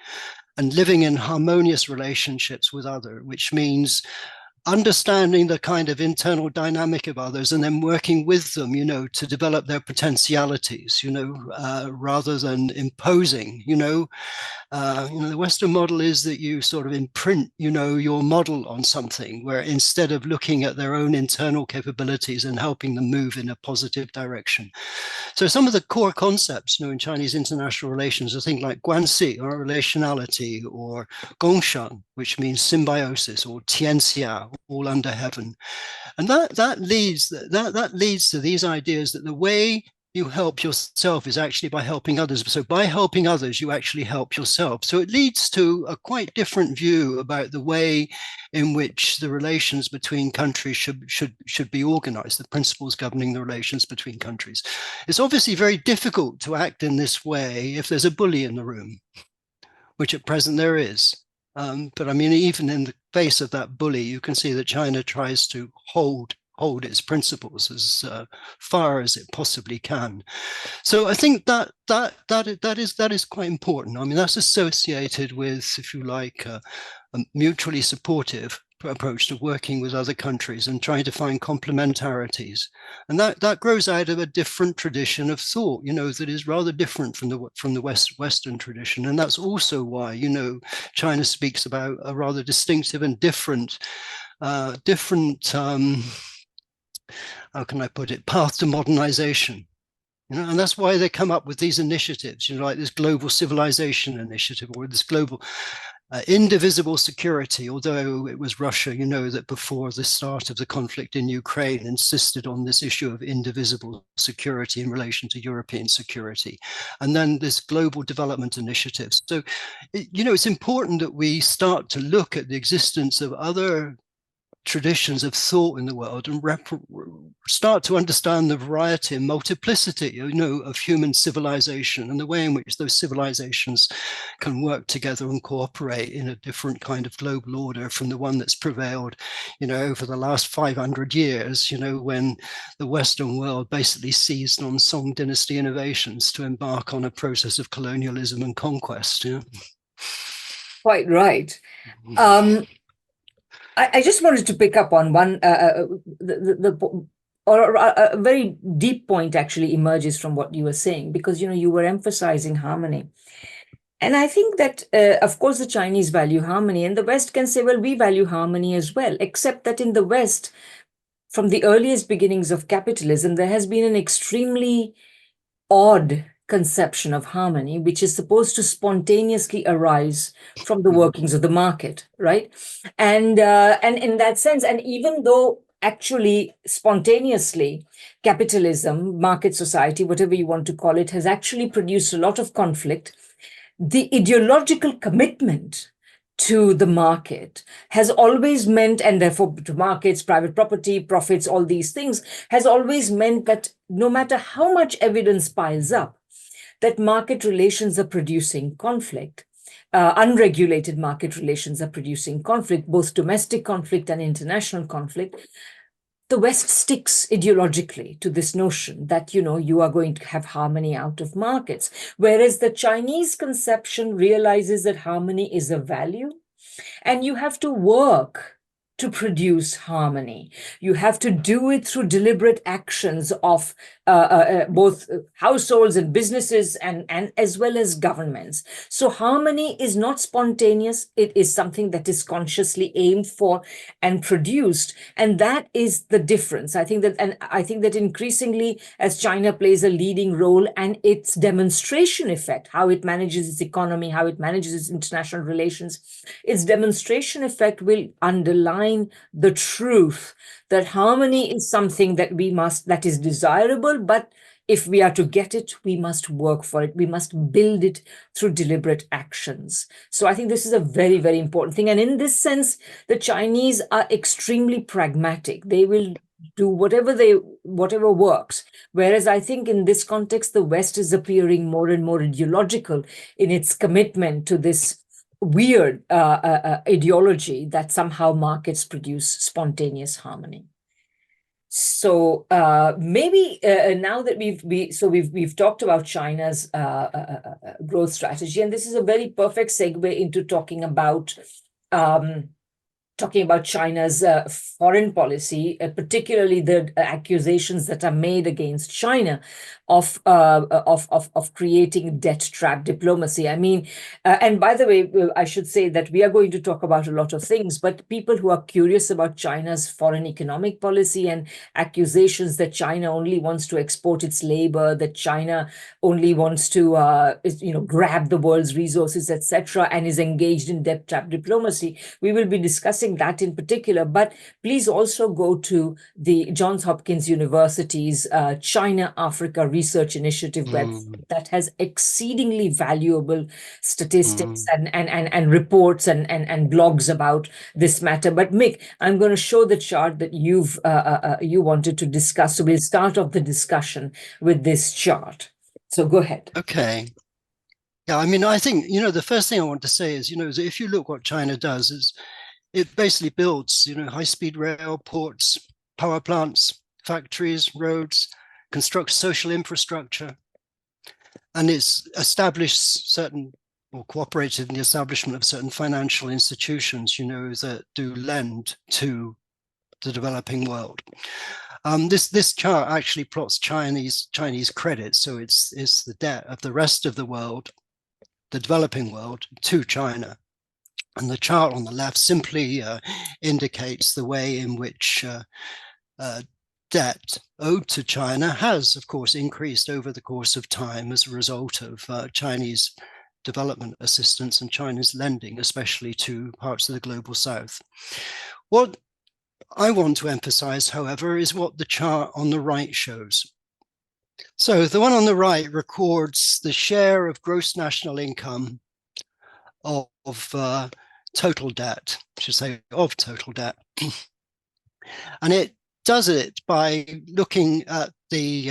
C: and living in harmonious relationships with others, which means understanding the kind of internal dynamic of others and then working with them, to develop their potentialities, rather than imposing, the Western model is that you sort of imprint, your model on something, where instead of looking at their own internal capabilities and helping them move in a positive direction. So some of the core concepts, in Chinese international relations are things like guanxi, or relationality, or gongshan, which means symbiosis, or tianxia, all under heaven. And that leads to these ideas that the way you help yourself is actually by helping others. So by helping others, you actually help yourself. So it leads to a quite different view about the way in which the relations between countries should be organized, the principles governing the relations between countries. It's obviously very difficult to act in this way if there's a bully in the room, which at present there is. But I mean, even in the face of that bully, you can see that China tries to hold its principles as far as it possibly can. So I think that is quite important. I mean, that's associated with, if you like, a mutually supportive approach to working with other countries and trying to find complementarities, and that grows out of a different tradition of thought, that is rather different from the Western tradition. And that's also why China speaks about a rather distinctive and different how can I put it, path to modernization. And that's why they come up with these initiatives, like this global civilization initiative, or this global indivisible security, although it was Russia, that before the start of the conflict in Ukraine insisted on this issue of indivisible security in relation to European security. And then this global development initiative. So, it's important that we start to look at the existence of other traditions of thought in the world and start to understand the variety and multiplicity, of human civilization, and the way in which those civilizations can work together and cooperate in a different kind of global order from the one that's prevailed, over the last 500 years, when the Western world basically seized on Song Dynasty innovations to embark on a process of colonialism and conquest.
A: Quite right. I just wanted to pick up on one, a very deep point actually emerges from what you were saying, because, you were emphasizing harmony. And I think that, of course, the Chinese value harmony, and the West can say, well, we value harmony as well, except that in the West, from the earliest beginnings of capitalism, there has been an extremely odd conception of harmony, which is supposed to spontaneously arise from the workings of the market, right? And in that sense, and even though actually spontaneously capitalism, market society, whatever you want to call it, has actually produced a lot of conflict, the ideological commitment to the market has always meant, and therefore to markets, private property, profits, all these things, has always meant that no matter how much evidence piles up, that market relations are producing conflict. Unregulated market relations are producing conflict, both domestic conflict and international conflict. The West sticks ideologically to this notion that, you are going to have harmony out of markets, whereas the Chinese conception realizes that harmony is a value and you have to work to produce harmony. You have to do it through deliberate actions of both households and businesses and as well as governments. So harmony is not spontaneous. It is something that is consciously aimed for and produced. And that is the difference. I think that increasingly, as China plays a leading role and its demonstration effect, how it manages its economy, how it manages its international relations, its demonstration effect will underline the truth that harmony is something that is desirable, but if we are to get it, we must work for it. We must build it through deliberate actions. So I think this is a very, very important thing. And in this sense, the Chinese are extremely pragmatic. They will do whatever works. Whereas I think in this context, the West is appearing more and more ideological in its commitment to this weird ideology that somehow markets produce spontaneous harmony. So maybe now that we've talked about China's growth strategy, and this is a very perfect segue into talking about China's foreign policy, particularly the accusations that are made against China of creating debt trap diplomacy. I mean, and by the way, I should say that we are going to talk about a lot of things, but people who are curious about China's foreign economic policy and accusations that China only wants to export its labor, that China only wants to grab the world's resources, etc., and is engaged in debt trap diplomacy, we will be discussing that in particular. But please also go to the Johns Hopkins University's China-Africa Research Initiative website that has exceedingly valuable statistics and reports and blogs about this matter. But Mick, I'm going to show the chart that you wanted to discuss. So we'll start off the discussion with this chart. So go ahead.
C: Okay. Yeah, I mean, I think, the first thing I want to say is, if you look what China does is it basically builds, high-speed rail, ports, power plants, factories, roads, constructs social infrastructure, and it's established certain or cooperated in the establishment of certain financial institutions, that do lend to the developing world. This chart actually plots Chinese credit, so it's the debt of the rest of the world, the developing world, to China. And the chart on the left simply indicates the way in which debt owed to China has, of course, increased over the course of time as a result of Chinese development assistance and China's lending, especially to parts of the global south. What I want to emphasize, however, is what the chart on the right shows. So the one on the right records the share of gross national income of total debt, I should say, of total debt. And it does it by looking at the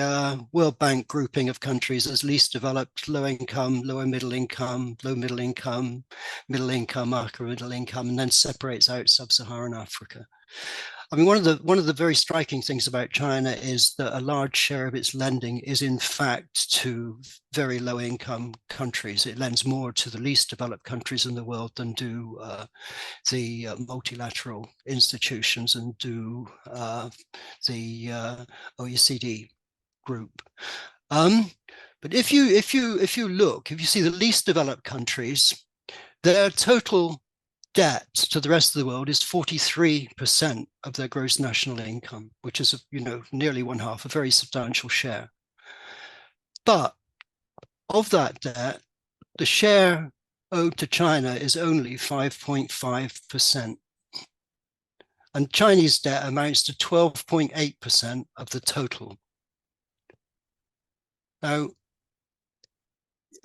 C: World Bank grouping of countries as least developed, low income, lower middle income, low middle income, middle income, upper middle income, and then separates out sub-Saharan Africa. I mean, one of the very striking things about China is that a large share of its lending is in fact to very low income countries. It lends more to the least developed countries in the world than do the multilateral institutions and do the OECD group. But if you see the least developed countries, their total debt to the rest of the world is 43% of their gross national income, which is, nearly one half, a very substantial share. But of that debt, the share owed to China is only 5.5%. And Chinese debt amounts to 12.8% of the total. Now,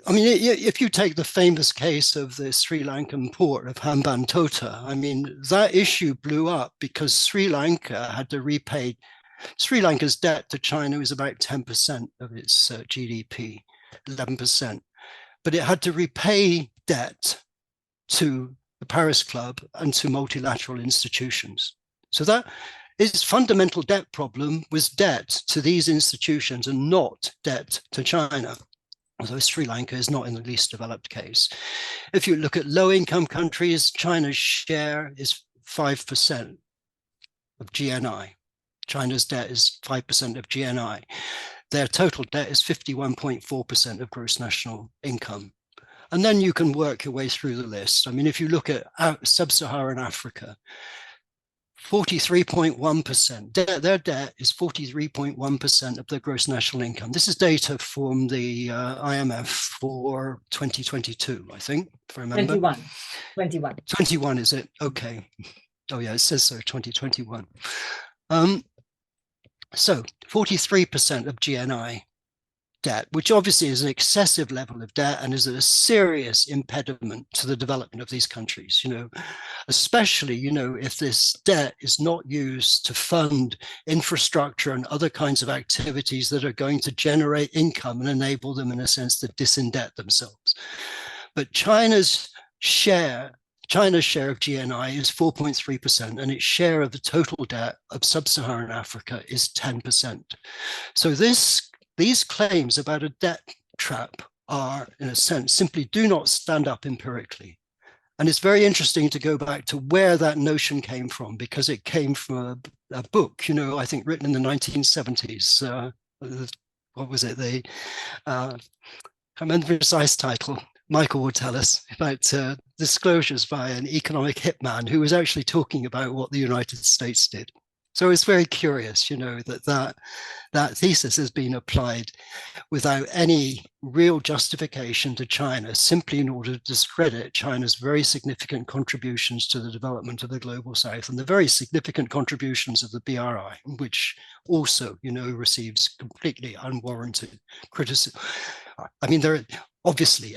C: I mean, if you take the famous case of the Sri Lankan port of Hambantota, I mean, that issue blew up because Sri Lanka had to repay. Sri Lanka's debt to China is about 10% of its GDP, 11%, but it had to repay debt to the Paris Club and to multilateral institutions. So that its fundamental debt problem was debt to these institutions and not debt to China, although Sri Lanka is not in the least developed case. If you look at low-income countries, China's share is 5% of GNI. China's debt is 5% of GNI. Their total debt is 51.4% of gross national income. And then you can work your way through the list. I mean, if you look at sub-Saharan Africa, 43.1%. Their debt is 43.1% of their gross national income. This is data from the IMF for 2022, I think, if I remember. 21, is it? Okay. Oh yeah, it says so, 2021. So 43% of GNI debt, which obviously is an excessive level of debt and is a serious impediment to the development of these countries, especially, if this debt is not used to fund infrastructure and other kinds of activities that are going to generate income and enable them, in a sense, to disindebt themselves. But China's share of GNI is 4.3%, and its share of the total debt of sub-Saharan Africa is 10%. So these claims about a debt trap are, in a sense, simply do not stand up empirically. And it's very interesting to go back to where that notion came from, because it came from a book, I think written in the 1970s. What was it? I remember the precise title. Michael will tell us about disclosures by an economic hitman who was actually talking about what the United States did. So it's very curious, that thesis has been applied without any real justification to China, simply in order to discredit China's very significant contributions to the development of the global South and the very significant contributions of the BRI, which also, receives completely unwarranted criticism. I mean, there are obviously,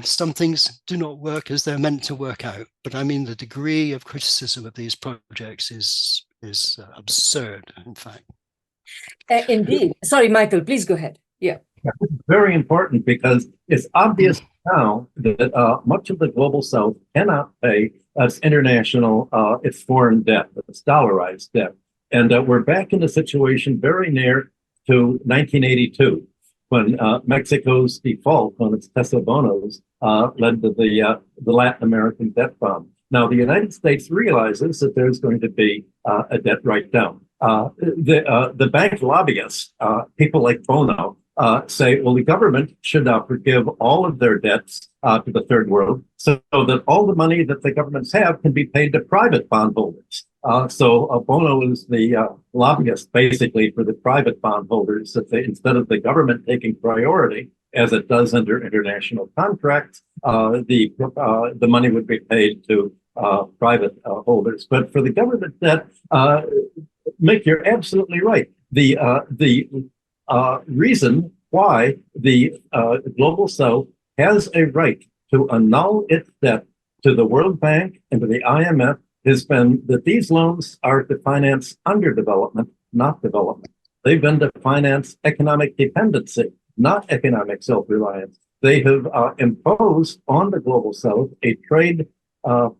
C: some things do not work as they're meant to work out, but I mean, the degree of criticism of these projects is absurd, in fact.
A: Indeed. Sorry, Michael, please go ahead. Yeah.
B: Very important, because it's obvious now that much of the global South cannot pay its international, its foreign debt, its dollarized debt. And we're back in a situation very near to 1982, when Mexico's default on its peso bonos led to the Latin American debt bomb. Now, the United States realizes that there's going to be a debt write-down. The bank lobbyists, people like Bono, say, well, the government should forgive all of their debts to the third world, so that all the money that the governments have can be paid to private bondholders. So Bono is the lobbyist, basically, for the private bondholders, that instead of the government taking priority, as it does under international contracts, the money would be paid to private holders. But for the government debt, Mick, you're absolutely right. The reason why the global South has a right to annul its debt to the World Bank and to the IMF has been that these loans are to finance underdevelopment, not development. They've been to finance economic dependency, not economic self-reliance. They have imposed on the global South a trade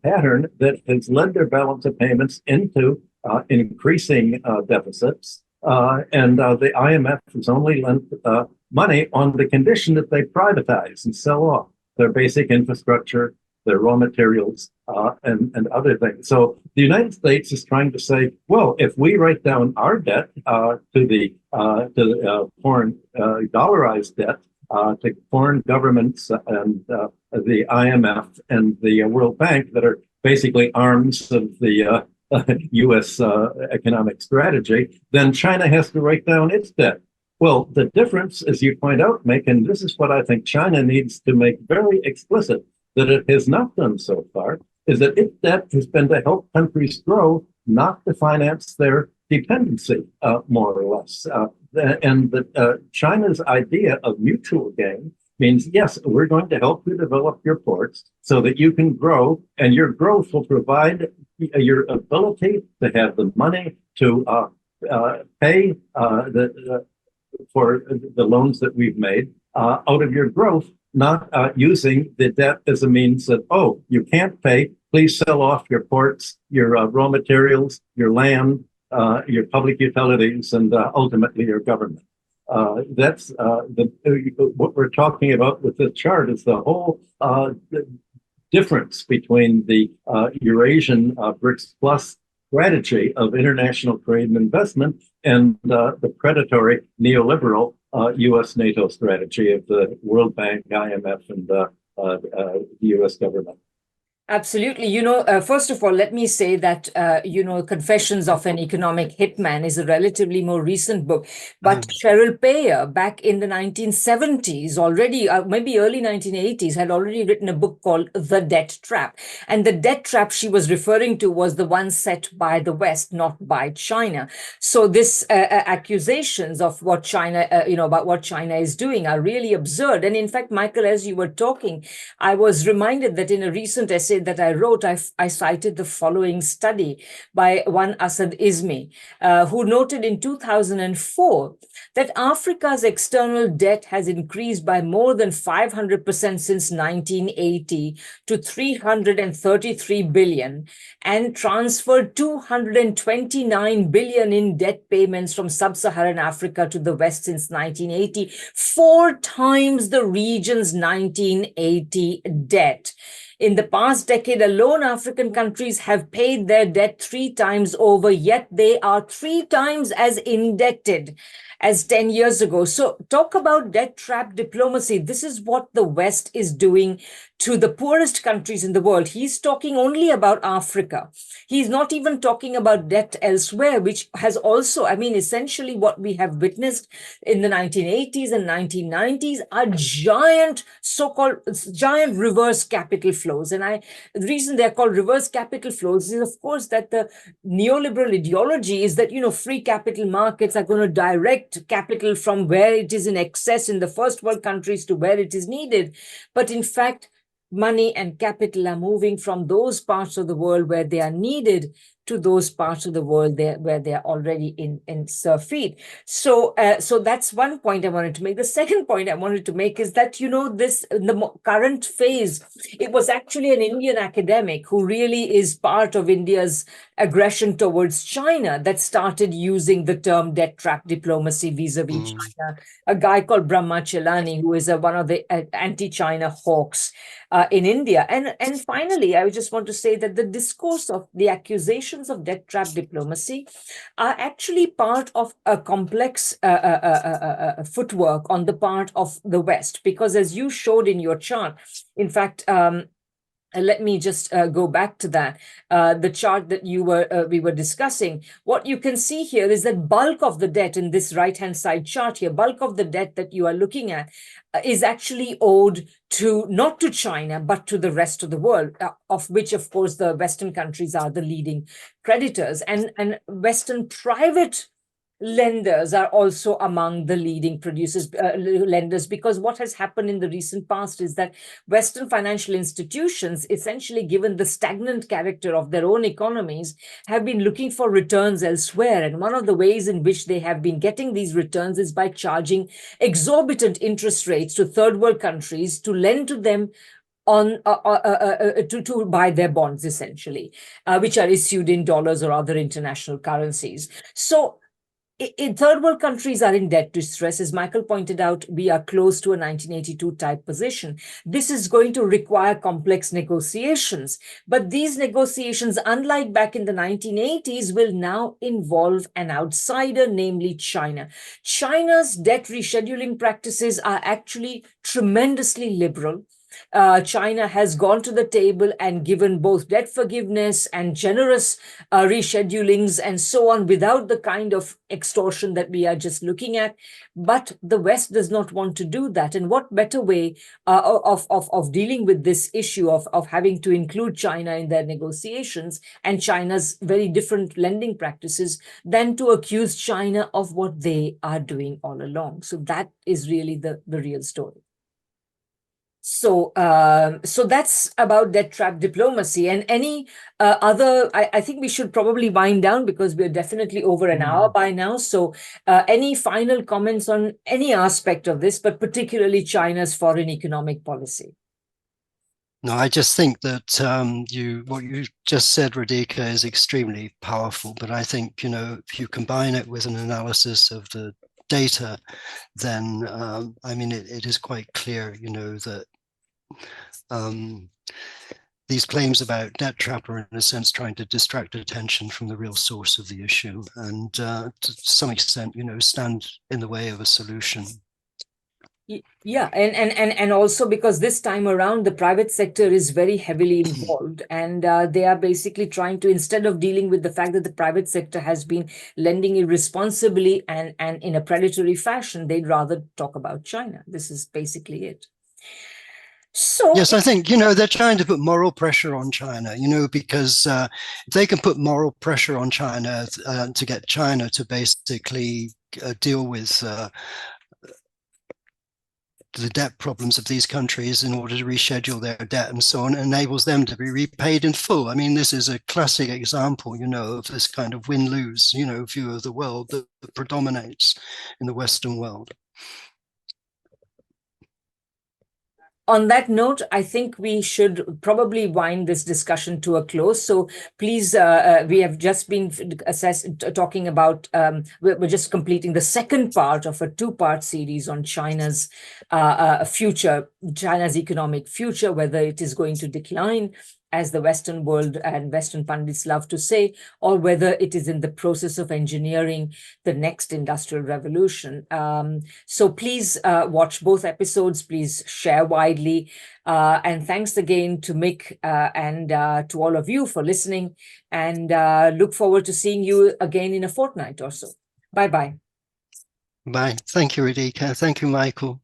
B: pattern that has led their balance of payments into increasing deficits. And the IMF has only lent money on the condition that they privatize and sell off their basic infrastructure, their raw materials, and other things. So the United States is trying to say, well, if we write down our debt to the foreign dollarized debt to foreign governments and the IMF and the World Bank, that are basically arms of the U.S. economic strategy, then China has to write down its debt. Well, the difference, as you point out, Mick, and this is what I think China needs to make very explicit, that it has not done so far, is that its debt has been to help countries grow, not to finance their dependency, more or less. And that China's idea of mutual gain means, yes, we're going to help you develop your ports so that you can grow, and your growth will provide your ability to have the money to pay for the loans that we've made out of your growth, not using the debt as a means that, oh, you can't pay, please sell off your ports, your raw materials, your land, your public utilities, and ultimately your government. That's what we're talking about with this chart is the whole difference between the Eurasian BRICS Plus strategy of international trade and investment and the predatory neoliberal U.S. NATO strategy of the World Bank, IMF, and the U.S. government.
A: Absolutely. First of all, let me say that, Confessions of an Economic Hitman is a relatively more recent book. But Cheryl Payer, back in the 1970s, already, maybe early 1980s, had already written a book called The Debt Trap. And the debt trap she was referring to was the one set by the West, not by China. So this accusations of what China, about what China is doing are really absurd. And in fact, Michael, as you were talking, I was reminded that in a recent essay that I wrote, I cited the following study by one Asad Izmi, who noted in 2004 that Africa's external debt has increased by more than 500% since 1980 to 333 billion, and transferred 229 billion in debt payments from sub-Saharan Africa to the West since 1980, 4 times the region's 1980 debt. In the past decade alone, African countries have paid their debt 3 times over, yet they are 3 times as indebted as 10 years ago. So talk about debt trap diplomacy. This is what the West is doing to the poorest countries in the world. He's talking only about Africa. He's not even talking about debt elsewhere, which has also, essentially what we have witnessed in the 1980s and 1990s are giant reverse capital flows. And the reason they're called reverse capital flows is, of course, that the neoliberal ideology is that, free capital markets are going to direct capital from where it is in excess in the first world countries to where it is needed. But in fact, money and capital are moving from those parts of the world where they are needed to those parts of the world where they are already in surfeit. So that's one point I wanted to make. The second point I wanted to make is that, this in the current phase, it was actually an Indian academic who really is part of India's aggression towards China that started using the term debt trap diplomacy vis-a-vis China. A guy called Brahma Chelani, who is one of the anti-China hawks in India. And finally, I just want to say that the discourse of the accusations of debt trap diplomacy are actually part of a complex footwork on the part of the West, because as you showed in your chart, in fact, let me just go back to that. The chart that we were discussing. What you can see here is that bulk of the debt in this right-hand side chart here, bulk of the debt that you are looking at is actually owed to not to China, but to the rest of the world, of which, of course, the Western countries are the leading creditors. And Western private lenders are also among the leading lenders, because what has happened in the recent past is that Western financial institutions, essentially given the stagnant character of their own economies, have been looking for returns elsewhere. And one of the ways in which they have been getting these returns is by charging exorbitant interest rates to third world countries to lend to them to buy their bonds, essentially, which are issued in dollars or other international currencies. So in third world countries are in debt distress. As Michael pointed out, we are close to a 1982 type position. This is going to require complex negotiations. But these negotiations, unlike back in the 1980s, will now involve an outsider, namely China. China's debt rescheduling practices are actually tremendously liberal. China has gone to the table and given both debt forgiveness and generous reschedulings and so on, without the kind of extortion that we are just looking at. But the West does not want to do that. And what better way of dealing with this issue of having to include China in their negotiations and China's very different lending practices than to accuse China of what they are doing all along. So that is really the real story. So, so that's about debt trap diplomacy. And any other, I think we should probably wind down because we're definitely over an hour by now. So, any final comments on any aspect of this, but particularly China's foreign economic policy?
C: No, I just think that what you just said, Radhika, is extremely powerful. But I think, if you combine it with an analysis of the data, then I mean, it is quite clear, that these claims about debt trap are, in a sense, trying to distract attention from the real source of the issue, and to some extent, stand in the way of a solution.
A: Yeah, and also because this time around the private sector is very heavily involved, and they are basically trying to, instead of dealing with the fact that the private sector has been lending irresponsibly and in a predatory fashion, they'd rather talk about China. This is basically it. So
C: yes, I think, they're trying to put moral pressure on China, because if they can put moral pressure on China to get China to basically deal with the debt problems of these countries in order to reschedule their debt and so on, enables them to be repaid in full. I mean, this is a classic example, of this kind of win-lose, view of the world that predominates in the Western world.
A: On that note, I think we should probably wind this discussion to a close. So please, we have just been talking about, we're just completing the second part of a two-part series on China's future, China's economic future, whether it is going to decline, as the Western world and Western pundits love to say, or whether it is in the process of engineering the next industrial revolution. So please watch both episodes. Please share widely. And thanks again to Mick and to all of you for listening. And look forward to seeing you again in a fortnight or so. Bye-bye.
C: Bye. Thank you, Radhika. Thank you, Michael.